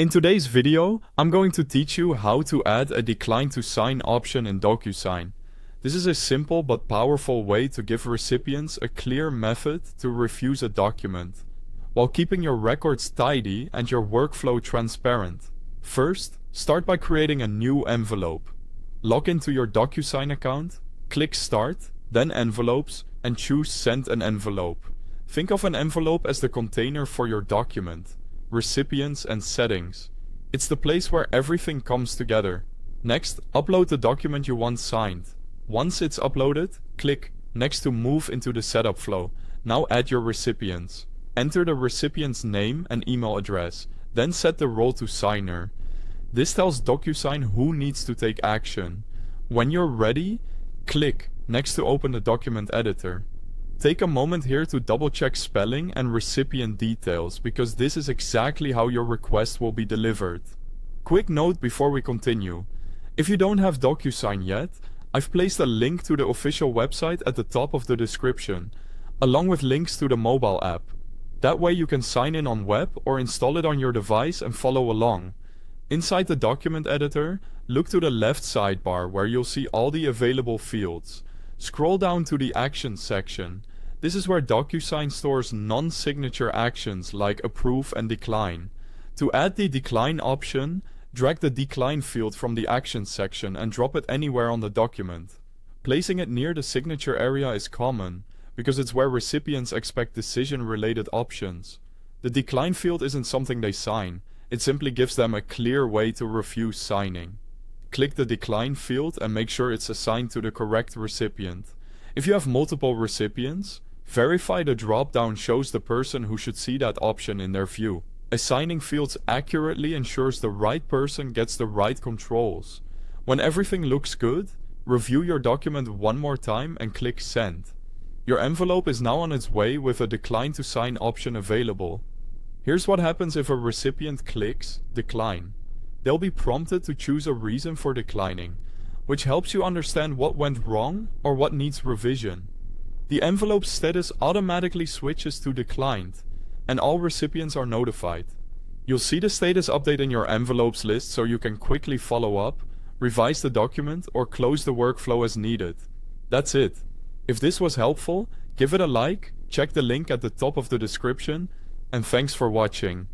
In today's video, I'm going to teach you how to add a decline to sign option in DocuSign. This is a simple but powerful way to give recipients a clear method to refuse a document, while keeping your records tidy and your workflow transparent. First, start by creating a new envelope. Log into your DocuSign account, click Start, then Envelopes, and choose Send an Envelope. Think of an envelope as the container for your document, recipients and settings. It's the place where everything comes together. Next, upload the document you want signed. Once it's uploaded, click next to Move into the setup flow. Now add your recipients. Enter the recipient's name and email address, then set the role to signer. This tells DocuSign who needs to take action. When you're ready, click next to open the document editor. Take a moment here to double check spelling and recipient details, because this is exactly how your request will be delivered. Quick note before we continue. If you don't have DocuSign yet, I've placed a link to the official website at the top of the description, along with links to the mobile app. That way you can sign in on web or install it on your device and follow along. Inside the document editor, look to the left sidebar where you'll see all the available fields. Scroll down to the Actions section. This is where DocuSign stores non-signature actions like approve and decline. To add the decline option, drag the decline field from the Actions section and drop it anywhere on the document. Placing it near the signature area is common, because it's where recipients expect decision-related options. The decline field isn't something they sign, it simply gives them a clear way to refuse signing. Click the decline field and make sure it's assigned to the correct recipient. If you have multiple recipients, verify the drop-down shows the person who should see that option in their view. Assigning fields accurately ensures the right person gets the right controls. When everything looks good, review your document one more time and click Send. Your envelope is now on its way with a decline to sign option available. Here's what happens if a recipient clicks Decline. They'll be prompted to choose a reason for declining, which helps you understand what went wrong or what needs revision. The envelope status automatically switches to declined, and all recipients are notified. You'll see the status update in your envelopes list so you can quickly follow up, revise the document, or close the workflow as needed. That's it. If this was helpful, give it a like, check the link at the top of the description, and thanks for watching.